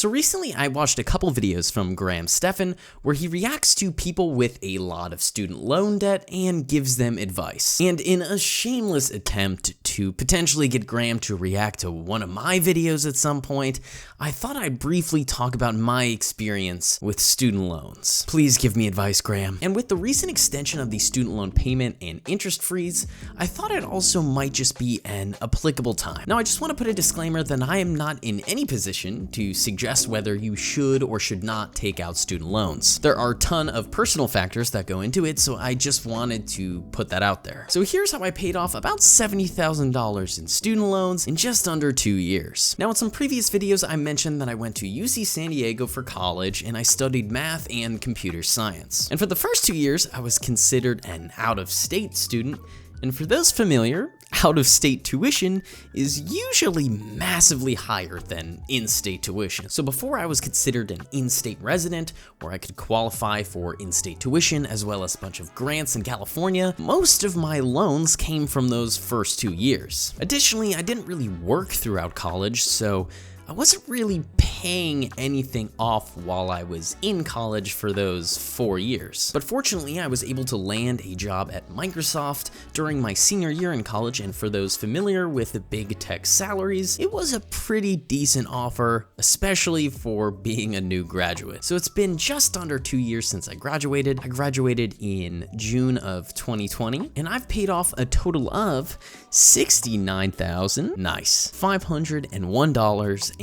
So recently I watched a couple videos from Graham Stephan where he reacts to people with a lot of student loan debt and gives them advice. And in a shameless attempt to potentially get Graham to react to one of my videos at some point, I thought I'd briefly talk about my experience with student loans. Please give me advice, Graham. And with the recent extension of the student loan payment and interest freeze, I thought it also might just be an applicable time. Now I just want to put a disclaimer that I am not in any position to suggest whether you should or should not take out student loans. There are a ton of personal factors that go into it, so I just wanted to put that out there. So here's how I paid off about $70,000 in student loans in just under 2 years. Now in some previous videos I mentioned that I went to UC San Diego for college and I studied math and computer science. And for the first 2 years I was considered an out-of-state student, and for those familiar, out-of-state tuition is usually massively higher than in-state tuition. So before I was considered an in-state resident, where I could qualify for in-state tuition as well as a bunch of grants in California, most of my loans came from those first 2 years. Additionally, I didn't really work throughout college, so I wasn't really paying anything off while I was in college for those 4 years. But fortunately, I was able to land a job at Microsoft during my senior year in college, and for those familiar with the big tech salaries, it was a pretty decent offer, especially for being a new graduate. So it's been just under 2 years since I graduated. I graduated in June of 2020, and I've paid off a total of $501.31,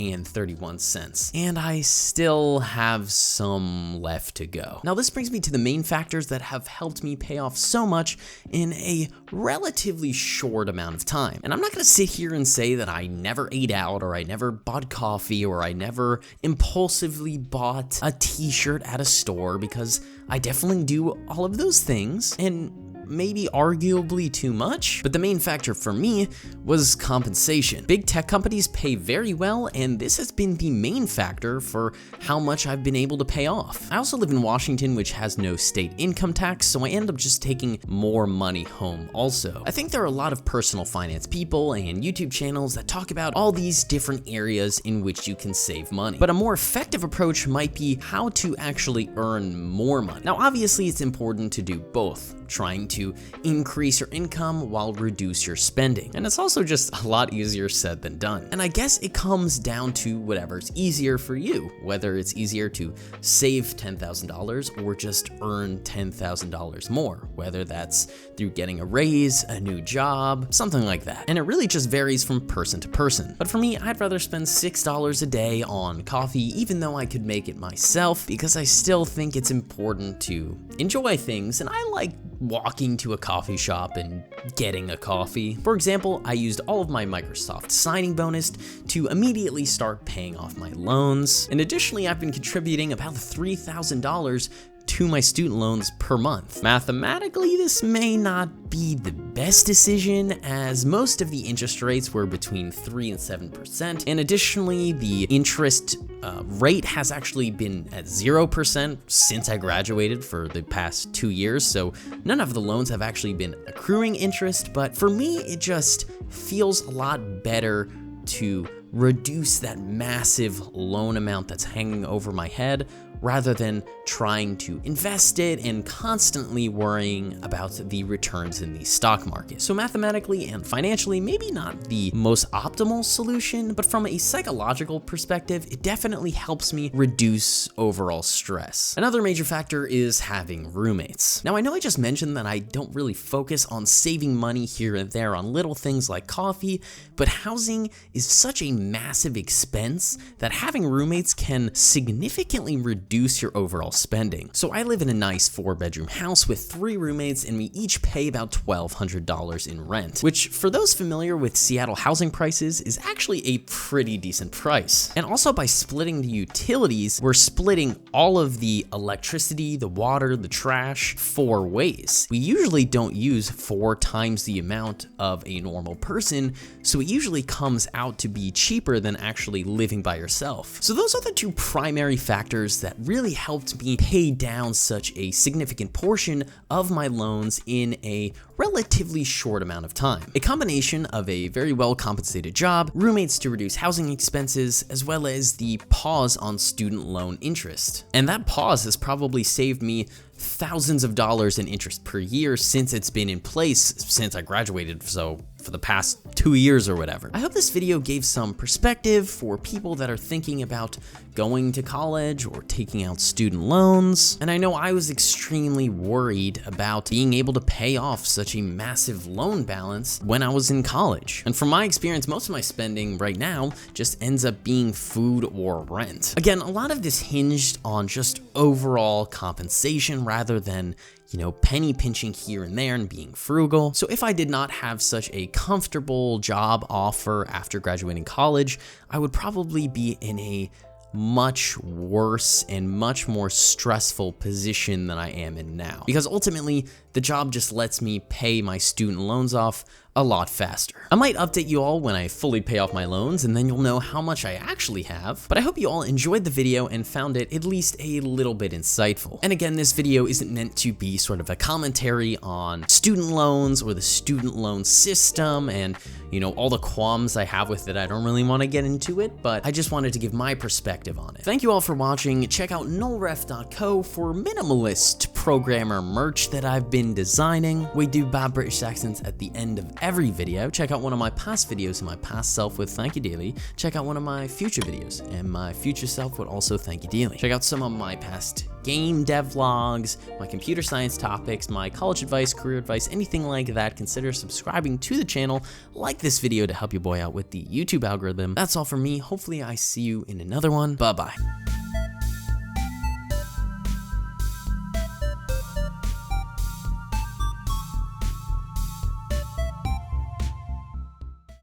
and I still have some left to go. Now this brings me to the main factors that have helped me pay off so much in a relatively short amount of time. And I'm not gonna sit here and say that I never ate out, or I never bought coffee, or I never impulsively bought a t-shirt at a store, because I definitely do all of those things, and maybe arguably too much, but the main factor for me was compensation. Big tech companies pay very well, and this has been the main factor for how much I've been able to pay off. I also live in Washington, which has no state income tax, so I end up just taking more money home also. I think there are a lot of personal finance people and YouTube channels that talk about all these different areas in which you can save money, but a more effective approach might be how to actually earn more money. Now obviously it's important to do both, trying to increase your income while reduce your spending. And it's also just a lot easier said than done. And I guess it comes down to whatever's easier for you, whether it's easier to save $10,000 or just earn $10,000 more, whether that's through getting a raise, a new job, something like that. And it really just varies from person to person. But for me, I'd rather spend $6 a day on coffee, even though I could make it myself, because I still think it's important to enjoy things, and I like walking to a coffee shop and getting a coffee. For example, I used all of my Microsoft signing bonus to immediately start paying off my loans. And additionally, I've been contributing about $3,000 to my student loans per month. Mathematically, this may not be the best decision, as most of the interest rates were between 3 and 7%. And additionally, the interest rate has actually been at 0% since I graduated for the past 2 years. So none of the loans have actually been accruing interest, but for me, it just feels a lot better to reduce that massive loan amount that's hanging over my head, rather than trying to invest it and constantly worrying about the returns in the stock market. So mathematically and financially, maybe not the most optimal solution, but from a psychological perspective, it definitely helps me reduce overall stress. Another major factor is having roommates. Now I know I just mentioned that I don't really focus on saving money here and there on little things like coffee, but housing is such a massive expense that having roommates can significantly reduce your overall spending. So I live in a nice 4-bedroom house with 3 roommates, and we each pay about $1,200 in rent, which for those familiar with Seattle housing prices is actually a pretty decent price. And also by splitting the utilities, we're splitting all of the electricity, the water, the trash 4 ways. We usually don't use 4 times the amount of a normal person, so it usually comes out to be cheaper than actually living by yourself. So those are the 2 primary factors that really helped me pay down such a significant portion of my loans in a relatively short amount of time. A combination of a very well compensated job, roommates to reduce housing expenses, as well as the pause on student loan interest. And that pause has probably saved me thousands of dollars in interest per year since it's been in place since I graduated, so for the past 2 years or whatever. I hope this video gave some perspective for people that are thinking about going to college or taking out student loans. And I know I was extremely worried about being able to pay off such a massive loan balance when I was in college. And from my experience, most of my spending right now just ends up being food or rent. Again, a lot of this hinged on just overall compensation rather than, you know, penny pinching here and there and being frugal. So if I did not have such a comfortable job offer after graduating college, I would probably be in a much worse and much more stressful position than I am in now. Because ultimately, the job just lets me pay my student loans off a lot faster. I might update you all when I fully pay off my loans, and then you'll know how much I actually have. But I hope you all enjoyed the video and found it at least a little bit insightful. And again, this video isn't meant to be sort of a commentary on student loans or the student loan system and, you know, all the qualms I have with it. I don't really want to get into it, but I just wanted to give my perspective on it. Thank you all for watching. Check out nullref.co for minimalist programmer merch that I've been designing. We do bad British accents at the end of every video. Check out one of my past videos of my past self would thank you dearly. Check out one of my future videos and my future self would also thank you dearly. Check out some of my past game dev vlogs, my computer science topics, my college advice, career advice, anything like that. Consider subscribing to the channel, like this video to help your boy out with the YouTube algorithm. That's all from me. Hopefully I see you in another one. Bye-bye.